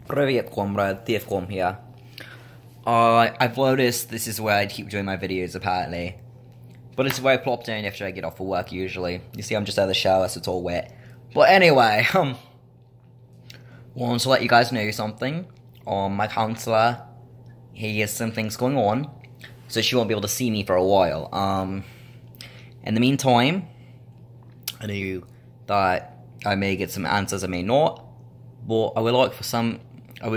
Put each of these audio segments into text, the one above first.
Привет, comrade, TFCom here. I've noticed this is where I keep doing my videos, apparently. But it's where I plop down after I get off of work, usually. You see, I'm just out of the shower, so it's all wet. But anyway, wanted to let you guys know something. My counselor, he has some things going on, so she won't be able to see me for a while. In the meantime, I know that I may get some answers, I may not. But I would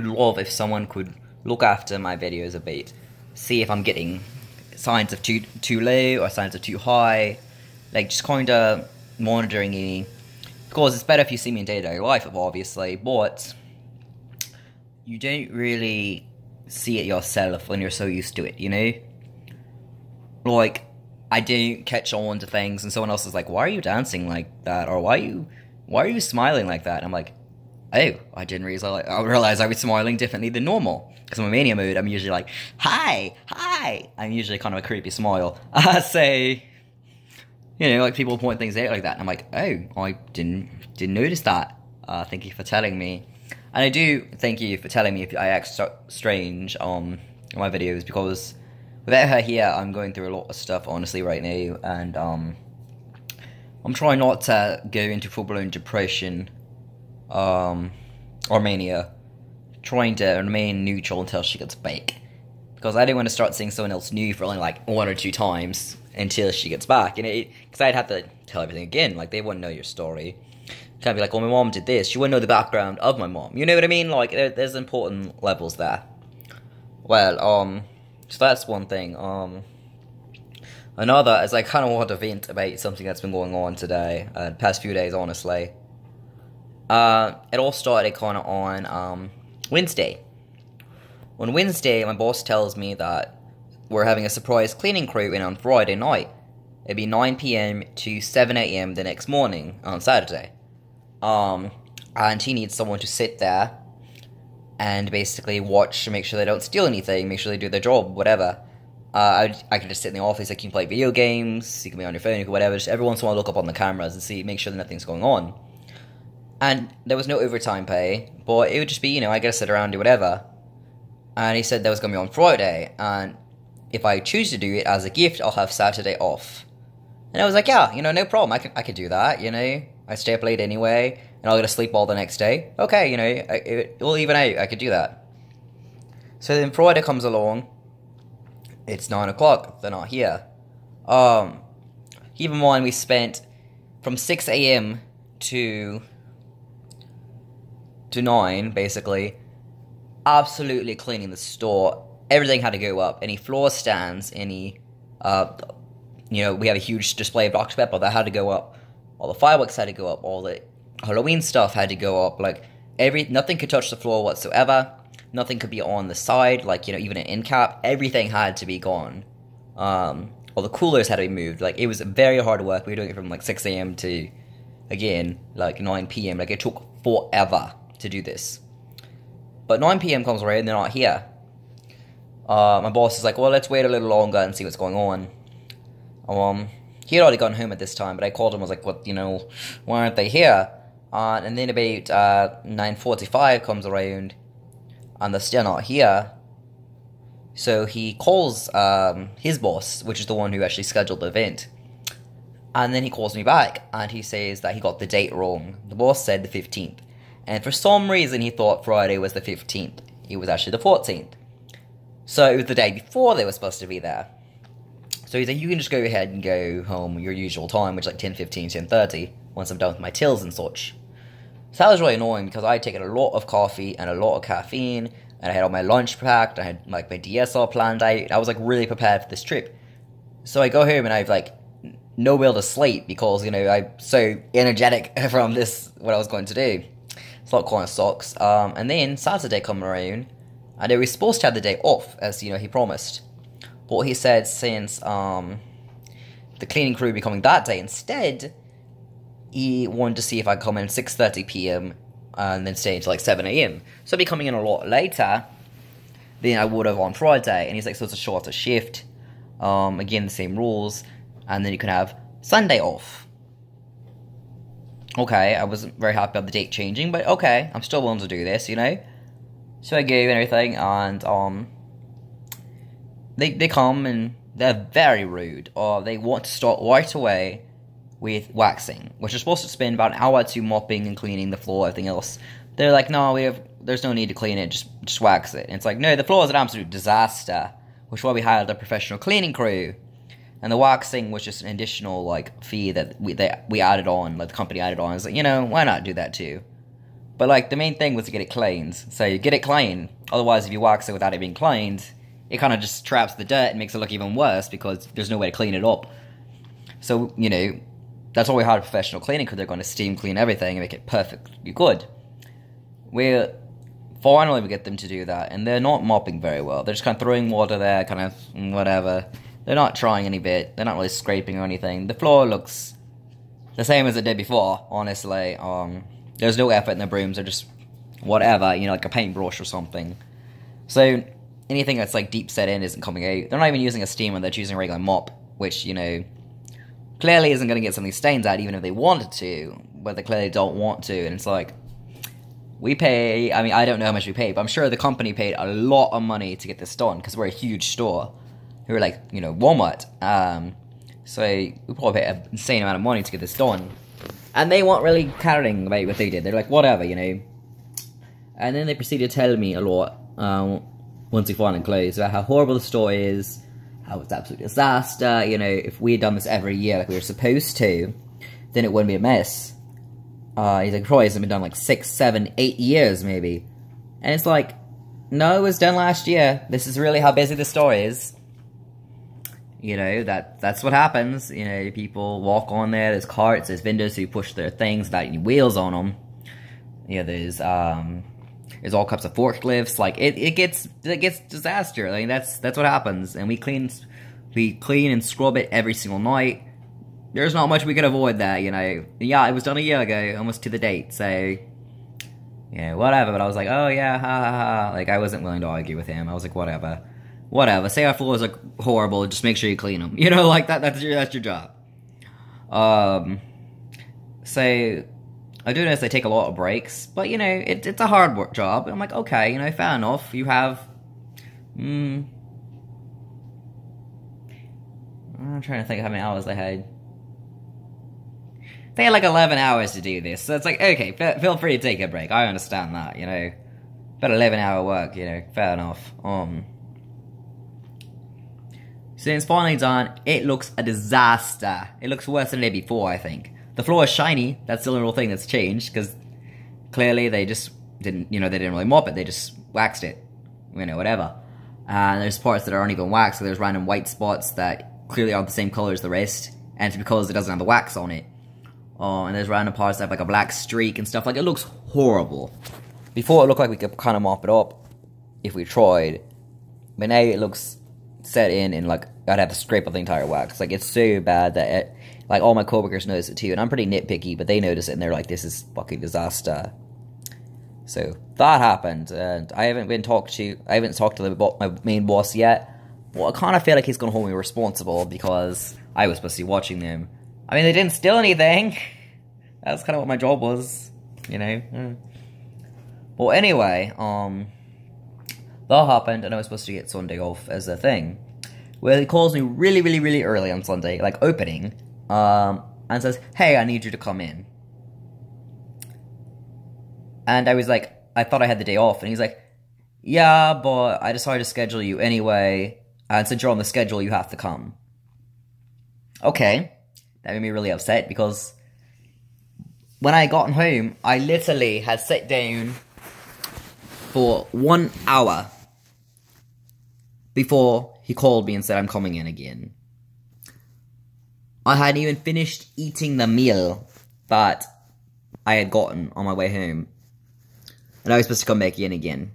love if someone could look after my videos a bit, see if I'm getting signs of too low or signs of too high, like just kind of monitoring me. Because it's better if you see me in day-to-day life, obviously, but you don't really see it yourself when you're so used to it, you know? Like, I don't catch on to things, and someone else is like, "Why are you dancing like that?" Or "Why are you smiling like that?" And I'm like, "Oh, I didn't realize I was smiling differently than normal." Because in my mania mood, I'm usually like, "Hi, hi." I'm usually kind of a creepy smile. Say, you know, like people point things out like that, and I'm like, "Oh, I didn't notice that." Thank you for telling me, and I do thank you for telling me if I act strange in my videos, because without her here, I'm going through a lot of stuff honestly right now, and I'm trying not to go into full-blown depression. Or mania, trying to remain neutral until she gets back, because I don't want to start seeing someone else new for only like 1 or 2 times until she gets back, and because I'd have to tell everything again, like they wouldn't know your story. Can't be like, "Oh, my mom did this," she wouldn't know the background of my mom, you know what I mean? Like there's important levels there. Well, so that's one thing. Another is I kind of want to vent about something that's been going on today, the past few days, honestly. It all started kind of on, Wednesday. On Wednesday, my boss tells me that we're having a surprise cleaning crew in on Friday night. It'd be 9 p.m. to 7 a.m. the next morning on Saturday. And he needs someone to sit there and basically watch, make sure they don't steal anything, make sure they do their job, whatever. I could just sit in the office, I can play video games, you can be on your phone, you can whatever, just every once in a while look up on the cameras and see, make sure that nothing's going on. And there was no overtime pay, but it would just be, you know, I gotta sit around and do whatever. And he said that was gonna be on Friday, and if I choose to do it as a gift, I'll have Saturday off. And I was like, yeah, you know, no problem, I could do that, you know. I stay up late anyway, and I'll get to sleep all the next day. Okay, you know, it'll even out, I could do that. So then Friday comes along, it's 9 o'clock, they're not here. Keep in mind, we spent from 6 a.m. to 9, basically, absolutely cleaning the store. Everything had to go up. Any floor stands, any, you know, we have a huge display of Dr. Pepper that had to go up. All the fireworks had to go up. All the Halloween stuff had to go up. Like, nothing could touch the floor whatsoever. Nothing could be on the side, like, you know, even an end cap. Everything had to be gone. All the coolers had to be moved. Like, it was very hard work. We were doing it from, like, 6 a.m. to, again, like, 9 p.m. Like, it took forever to do this. But 9 p.m. comes around and they're not here. My boss is like, well, let's wait a little longer and see what's going on. He had already gone home at this time, but I called him, I was like, what, you know, why aren't they here? And then about 9:45 comes around and they're still not here. So he calls his boss, which is the one who actually scheduled the event. And then he calls me back and he says that he got the date wrong. The boss said the 15th. And for some reason, he thought Friday was the 15th. It was actually the 14th. So it was the day before they were supposed to be there. So he's like, you can just go ahead and go home your usual time, which is like 10:15, 10:30, once I'm done with my tills and such. So that was really annoying, because I had taken a lot of coffee and a lot of caffeine, and I had all my lunch packed, I had like my DSR planned out, I was like really prepared for this trip. So I go home and I've like no will to sleep, because, you know, I'm so energetic from this, what I was going to do. So that kind of sucks. And then Saturday come around, and they were supposed to have the day off, as, you know, he promised. But he said since the cleaning crew would be coming that day instead, he wanted to see if I could come in at 6:30 p.m. and then stay until like 7 a.m. So I'd be coming in a lot later than I would have on Friday. And he's like, so it's a shorter shift. Again, the same rules. And then you can have Sunday off. Okay, I wasn't very happy about the date changing, but okay, I'm still willing to do this, you know? So I go and everything, and they come and they're very rude, or they want to start right away with waxing, which is supposed to spend about an hour or two mopping and cleaning the floor, everything else. They're like, no, there's no need to clean it, just wax it. And it's like, no, the floor is an absolute disaster, which is why we hired a professional cleaning crew. And the waxing was just an additional, like, fee that we added on, like, the company added on. It's like, you know, why not do that too? But, like, the main thing was to get it cleaned. So you get it clean. Otherwise, if you wax it without it being cleaned, it kind of just traps the dirt and makes it look even worse because there's no way to clean it up. So, you know, that's why we hired a professional cleaning crew. They're going to steam clean everything and make it perfectly good. Finally we get them to do that, and they're not mopping very well. They're just kind of throwing water there, kind of whatever. They're not trying any bit. They're not really scraping or anything. The floor looks the same as it did before, honestly. There's no effort in the brooms. They're just whatever, you know, like a paintbrush or something. So anything that's like deep set in isn't coming out. They're not even using a steamer. They're choosing a regular mop, which, you know, clearly isn't going to get some of these stains out even if they wanted to, but they clearly don't want to. And it's like, we pay, I mean, I don't know how much we pay, but I'm sure the company paid a lot of money to get this done, because we're a huge store. We're like, you know, Walmart. So we probably paid an insane amount of money to get this done. And they weren't really caring about what they did. They're like, whatever, you know. And then they proceeded to tell me a lot, once we finally closed, about how horrible the store is, how it's an absolute disaster, you know, if we had done this every year like we were supposed to, then it wouldn't be a mess. He's like, probably hasn't been done like 6, 7, 8 years, maybe. And it's like, no, it was done last year. This is really how busy the store is. You know, that's what happens. You know, people walk on there's carts, there's vendors who push their things without any wheels on them. Yeah, there's all types of forklifts. Like, it gets disaster. I mean, that's what happens. And we clean and scrub it every single night. There's not much we could avoid that, you know. Yeah, it was done a year ago, almost to the date, so, you know, whatever. But I was like, oh yeah, ha ha ha. Like, I wasn't willing to argue with him. I was like, whatever. Whatever, say our floors are horrible, just make sure you clean them. You know, like, that's your job. So, I do notice they take a lot of breaks, but, you know, it's a hard work job. And I'm like, okay, you know, fair enough. You have, I'm trying to think of how many hours they had. They had like 11 hours to do this, so it's like, okay, feel free to take a break. I understand that, you know. But 11-hour work, you know, fair enough. So it's finally done. It looks a disaster. It looks worse than it did before, I think. The floor is shiny. That's the only real thing that's changed, because clearly they just didn't, you know, they didn't really mop it. They just waxed it, you know, whatever. And there's parts that aren't even waxed, so there's random white spots that clearly aren't the same color as the rest, and it's because it doesn't have the wax on it. And there's random parts that have like a black streak and stuff. Like, it looks horrible. Before, it looked like we could kind of mop it up if we tried, but now it looks set in and like I'd have to scrape up the entire wax. Like, it's so bad that like all my coworkers notice it too, and I'm pretty nitpicky, but they notice it and they're like, this is fucking disaster. So that happened, and I haven't talked to my main boss yet. Well, I kind of feel like he's gonna hold me responsible because I was supposed to be watching them. I mean, they didn't steal anything. That's kind of what my job was, you know. Well, anyway, that happened, and I was supposed to get Sunday off as a thing. Well, he calls me really, really, really early on Sunday, like opening, and says, hey, I need you to come in. And I was like, I thought I had the day off, and he's like, yeah, but I decided to schedule you anyway, and since you're on the schedule, you have to come. Okay. That made me really upset, because when I got home, I literally had sat down for 1 hour before he called me and said, I'm coming in again. I hadn't even finished eating the meal that I had gotten on my way home, and I was supposed to come back in again.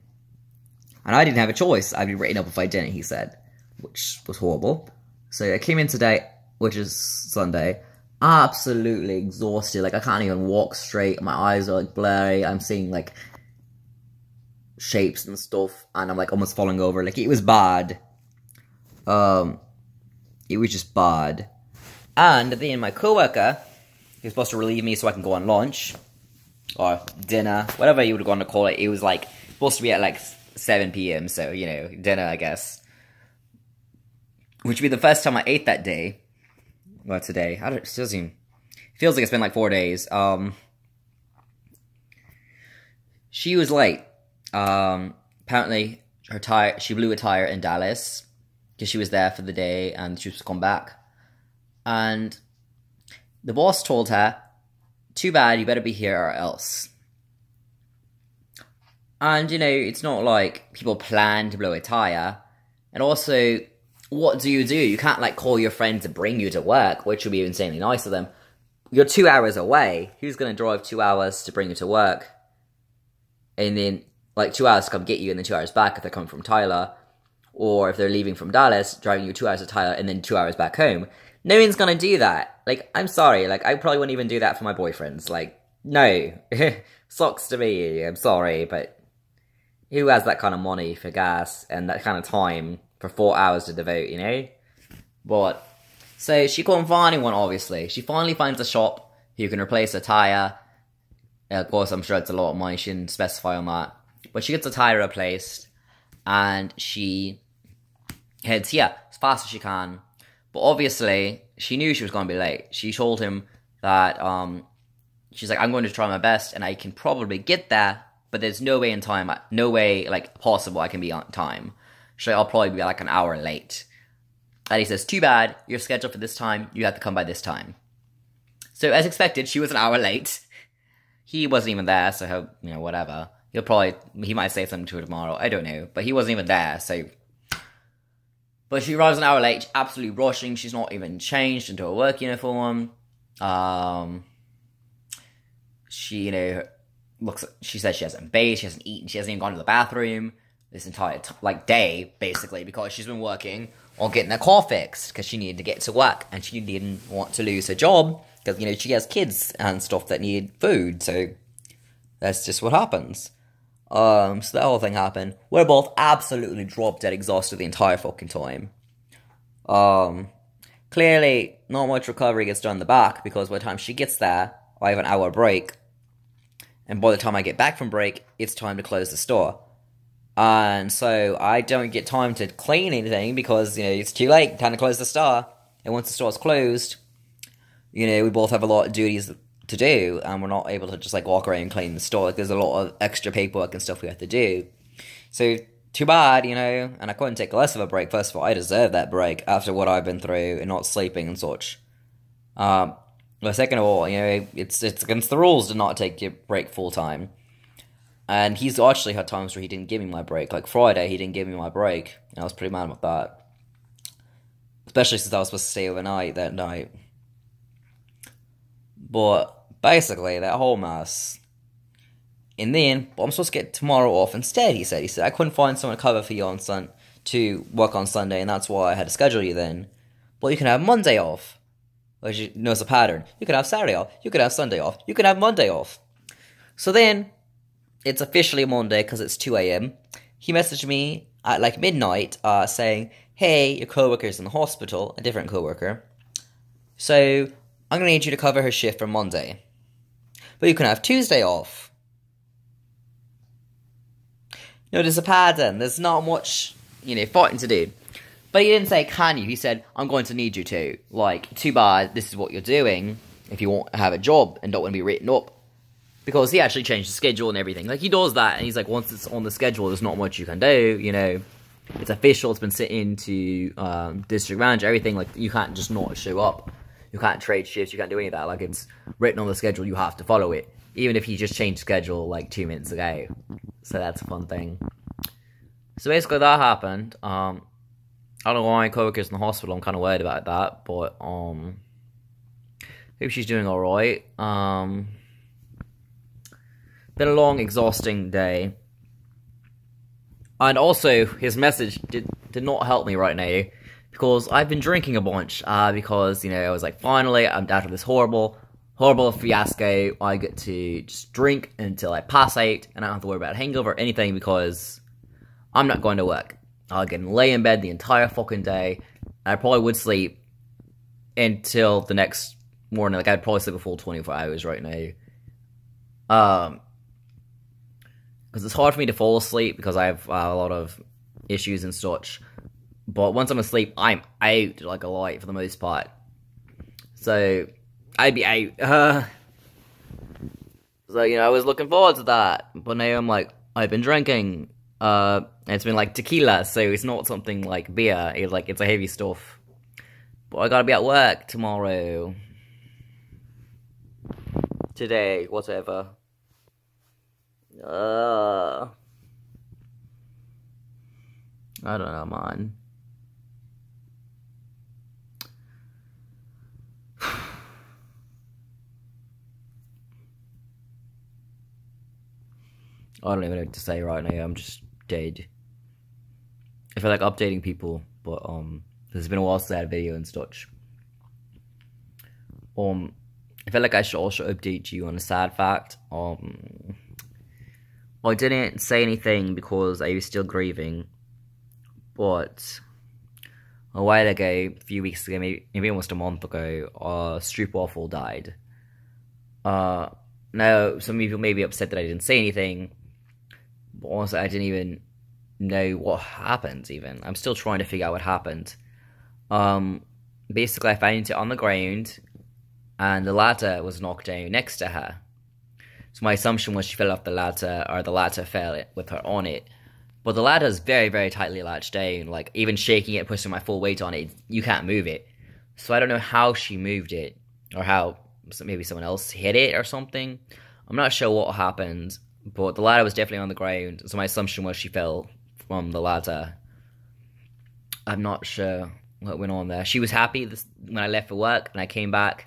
And I didn't have a choice. I'd be written up if I didn't, he said, which was horrible. So I came in today, which is Sunday, absolutely exhausted. Like, I can't even walk straight. My eyes are like blurry. I'm seeing like shapes and stuff, and I'm like almost falling over. Like, it was bad. It was just bad. And then my coworker, he was supposed to relieve me so I can go on lunch or dinner, whatever you would want to call it. It was like supposed supposed to be at like 7 p.m., so, you know, dinner, I guess. Which would be the first time I ate that day. Well, today. It feels like it's been like 4 days. She was late. Apparently, she blew a tire in Dallas because she was there for the day and she was to come back. And the boss told her, too bad, you better be here or else. And, you know, it's not like people plan to blow a tire. And also, what do? You can't, like, call your friend to bring you to work, which would be insanely nice of them. You're 2 hours away. Who's going to drive 2 hours to bring you to work? And then, like, 2 hours to come get you and then 2 hours back if they're coming from Tyler. Or if they're leaving from Dallas, driving you 2 hours to Tyler and then 2 hours back home. No one's going to do that. Like, I'm sorry. Like, I probably wouldn't even do that for my boyfriends. Like, no. Sucks to me. I'm sorry, but who has that kind of money for gas and that kind of time for 4 hours to devote, you know? But, so she couldn't find anyone, obviously. She finally finds a shop who can replace a tire. Of course, I'm sure it's a lot of money. She didn't specify on that. But she gets a tire replaced, and she heads here as fast as she can. But obviously, she knew she was going to be late. She told him that, she's like, I'm going to try my best, and I can probably get there, but there's no way in time, no way, like, possible I can be on time. So I'll probably be, like, an hour late. And he says, too bad, you're scheduled for this time, you have to come by this time. So, as expected, she was an hour late. He wasn't even there, so, you know, whatever. He might say something to her tomorrow, I don't know. But he wasn't even there, so. But she arrives an hour late, absolutely rushing, she's not even changed into a work uniform. She, you know, she says she hasn't bathed, she hasn't eaten, she hasn't even gone to the bathroom this entire, day, basically, because she's been working on getting her car fixed, because she needed to get to work, and she didn't want to lose her job, because, you know, she has kids and stuff that need food, so that's just what happens. So that whole thing happened. We're both absolutely drop dead exhausted the entire fucking time. Clearly, not much recovery gets done in the back, because by the time she gets there, I have an hour break, and by the time I get back from break, it's time to close the store. And so, I don't get time to clean anything, because, you know, it's too late, time to close the store. And once the store's closed, you know, we both have a lot of duties to do, and we're not able to just, like, walk around and clean the store. Like, there's a lot of extra paperwork and stuff we have to do. So, too bad, you know, and I couldn't take less of a break. First of all, I deserve that break after what I've been through and not sleeping and such. But second of all, you know, it's against the rules to not take your break full time. And he's actually had times where he didn't give me my break. Like Friday, he didn't give me my break. And I was pretty mad about that. Especially since I was supposed to stay overnight that night. But basically, that whole mess. And then, I'm supposed to get tomorrow off instead, he said. He said, I couldn't find someone to cover for you to work on Sunday, and that's why I had to schedule you then. But you can have Monday off. Which you notice a pattern. You can have Saturday off. You can have Sunday off. You can have Monday off. So then, it's officially Monday because it's 2 a.m. He messaged me at like midnight saying, hey, your coworker's in the hospital, a different coworker. So, I'm going to need you to cover her shift for Monday. But you can have Tuesday off. No, there's a pattern. There's not much, you know, fighting to do. But he didn't say, can you? He said, I'm going to need you to. Like, too bad, this is what you're doing if you want to have a job and don't want to be written up. Because he actually changed the schedule and everything. Like, he does that, and he's like, once it's on the schedule, there's not much you can do, you know. It's official, it's been sent into district manager, everything. Like, you can't just not show up. You can't trade shifts, you can't do any of that. Like, it's written on the schedule, you have to follow it. Even if he just changed schedule, like, 2 minutes ago. So that's a fun thing. So basically, that happened. I don't know why my coworker's in the hospital. I'm kind of worried about that, but hope she's doing all right. Been a long, exhausting day, and also his message did not help me right now because I've been drinking a bunch. Because you know I was like, finally, I'm out of this horrible fiasco. I get to just drink until I pass out, and I don't have to worry about a hangover or anything because I'm not going to work. I can lay in bed the entire fucking day. I probably would sleep until the next morning. Like, I'd probably sleep a full 24 hours right now. because it's hard for me to fall asleep because I have a lot of issues and such. But once I'm asleep, I'm out like a light for the most part. So I'd be out. So, you know, I was looking forward to that. But now I'm like, I've been drinking. It's been like tequila, so it's not something like beer. It's a heavy stuff. But I gotta be at work tomorrow. Today, whatever. I don't know, man. I don't even know what to say right now. I'm just dead. I feel like updating people, but it's been a while since I had a video and such. I feel like I should also update you on a sad fact. I didn't say anything because I was still grieving, but a while ago, a few weeks ago, maybe almost a month ago, Stroopwafel died. Now, some people may be upset that I didn't say anything, but honestly, I didn't even know what happened, even. I'm still trying to figure out what happened. Basically, I found it on the ground, and the ladder was knocked down next to her. So my assumption was she fell off the ladder, or the ladder fell with her on it. But the ladder is very, very tightly latched down. Like, even shaking it, pushing my full weight on it, you can't move it. So I don't know how she moved it, or how maybe someone else hit it or something. I'm not sure what happened, but the ladder was definitely on the ground. So my assumption was she fell from the ladder. I'm not sure what went on there. She was happy when I left for work, and I came back,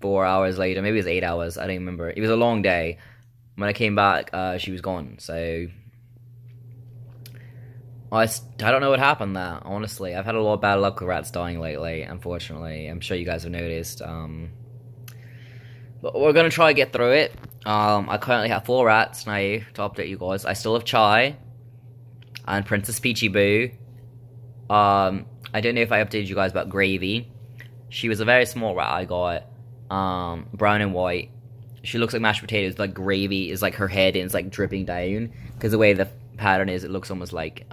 4 hours later, maybe it was 8 hours, I don't remember. It was a long day. When I came back, she was gone, so I don't know what happened there, honestly. I've had a lot of bad luck with rats dying lately, unfortunately. I'm sure you guys have noticed. But we're gonna try to get through it. I currently have 4 rats now, to update you guys. I still have Chai and Princess Peachy Boo. I don't know if I updated you guys about Gravy. She was a very small rat I got, brown and white. She looks like mashed potatoes, like gravy is like her head and it's like dripping down. Because the way the pattern is, it looks almost like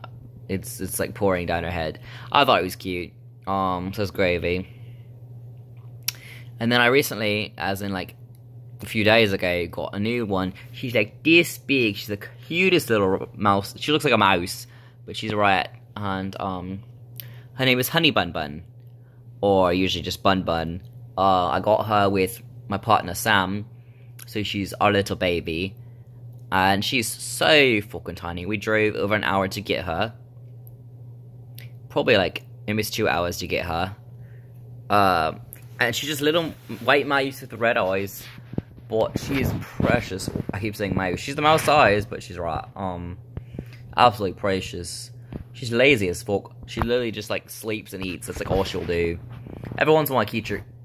it's like pouring down her head. I thought it was cute. So it's Gravy. And then I recently, as in like a few days ago, got a new one. She's like this big. She's the cutest little mouse. She looks like a mouse, but she's a rat. And her name is Honey Bun Bun, or usually just Bun Bun. I got her with my partner Sam, so she's our little baby, and she's so fucking tiny. We drove over an hour to get her, probably like almost 2 hours to get her. And she's just a little white mouse with red eyes, but she is precious. I keep saying mouse. She's the mouse size, but she's right. Absolutely precious. She's lazy as fuck. She literally just like sleeps and eats. That's like all she'll do. Every once in a while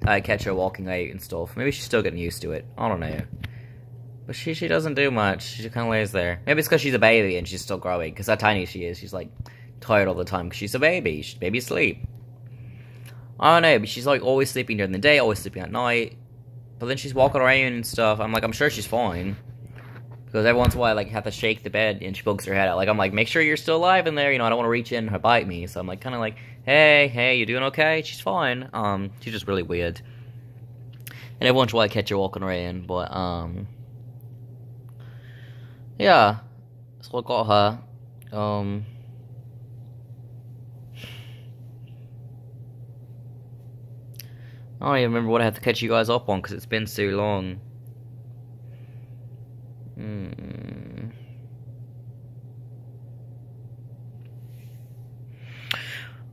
I catch her walking out and stuff. Maybe she's still getting used to it. I don't know. But she doesn't do much. She just kind of lays there. Maybe it's because she's a baby and she's still growing. Because how tiny she is. She's like tired all the time because she's a baby. She's baby sleep. I don't know. But she's like always sleeping during the day, always sleeping at night. But then she's walking around and stuff. I'm sure she's fine. Because every once in a while I like have to shake the bed and she pokes her head out. Like I'm like, make sure you're still alive in there. I don't want to reach in and her bite me. So I'm like kind of like, hey, you doing okay? She's fine. She's just really weird. And every once in a while I catch her walking around, but yeah. So I got her. I don't even remember what I had to catch you guys up on because it's been so long.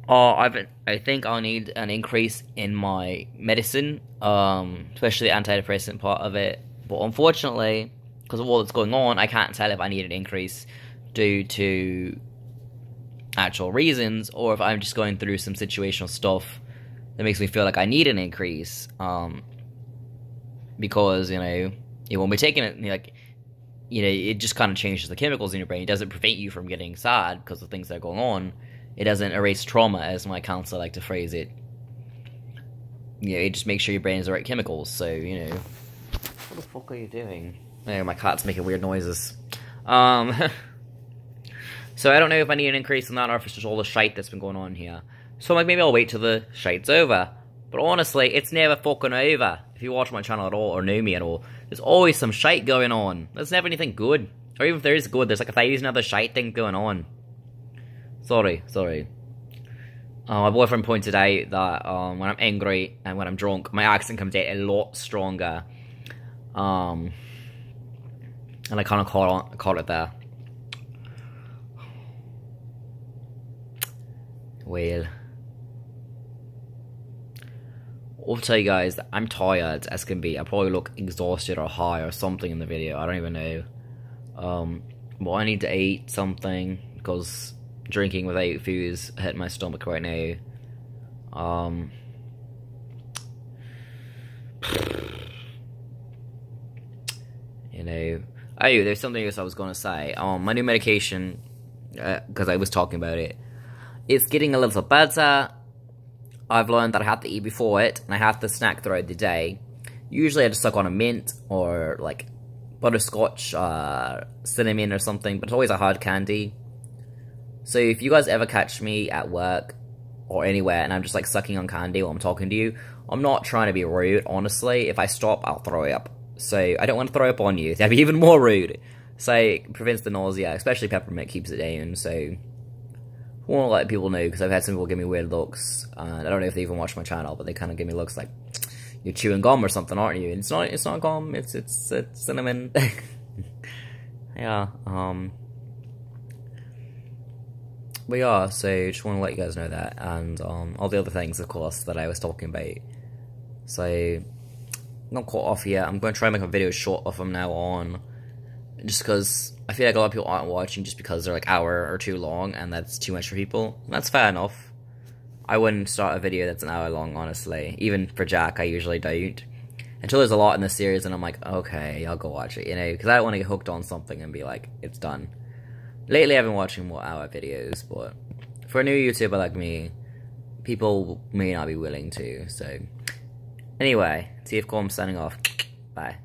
I think I'll need an increase in my medicine, especially the antidepressant part of it. But unfortunately, because of all that's going on, I can't tell if I need an increase due to actual reasons, or if I'm just going through some situational stuff that makes me feel like I need an increase. Because, when we're taking it, it just kind of changes the chemicals in your brain. It doesn't prevent you from getting sad because of things that are going on. It doesn't erase trauma, as my counselor like to phrase it. It just makes sure your brain has the right chemicals, so, What the fuck are you doing? Yeah, my cat's making weird noises. So I don't know if I need an increase in that or if it's just all the shite that's been going on here. So like maybe I'll wait till the shite's over. But honestly, it's never fucking over. If you watch my channel at all or know me at all, there's always some shite going on. There's never anything good. Or even if there is good, there's like 1,000 other shite things going on. Sorry. My boyfriend pointed out that when I'm angry and when I'm drunk, my accent comes out a lot stronger. And I kind of caught it there. Well, I'll tell you guys that I'm tired as can be. I probably look exhausted or high or something in the video. I don't even know. But I need to eat something because drinking without food is hitting my stomach right now. You know. Oh, there's something else I was gonna say. My new medication, because I was talking about it. It's getting a little better. I've learned that I have to eat before it, and I have to snack throughout the day. Usually I just suck on a mint, or like butterscotch, cinnamon or something, but it's always a hard candy. So if you guys ever catch me at work, or anywhere, and I'm just like sucking on candy while I'm talking to you, I'm not trying to be rude, honestly. If I stop, I'll throw up. So I don't want to throw up on you, that'd be even more rude. So it prevents the nausea, especially peppermint keeps it down, so... I want to let people know, because I've had some people give me weird looks, and I don't know if they even watch my channel, but they kind of give me looks like, you're chewing gum or something, aren't you? And it's not gum, it's cinnamon. Yeah, but yeah, so just want to let you guys know that, and all the other things, of course, that I was talking about. So, I'm not caught off yet. I'm going to try and make a video short from now on, just because I feel like a lot of people aren't watching just because they're like an hour or two long, and that's too much for people. And that's fair enough. I wouldn't start a video that's an hour long, honestly. Even for Jack, I usually don't. Until there's a lot in the series, and I'm like, okay, I'll go watch it, you know? Because I don't want to get hooked on something and be like, it's done. Lately, I've been watching more hour videos, but for a new YouTuber like me, people may not be willing to, so... Anyway, TF Corm signing off. Bye.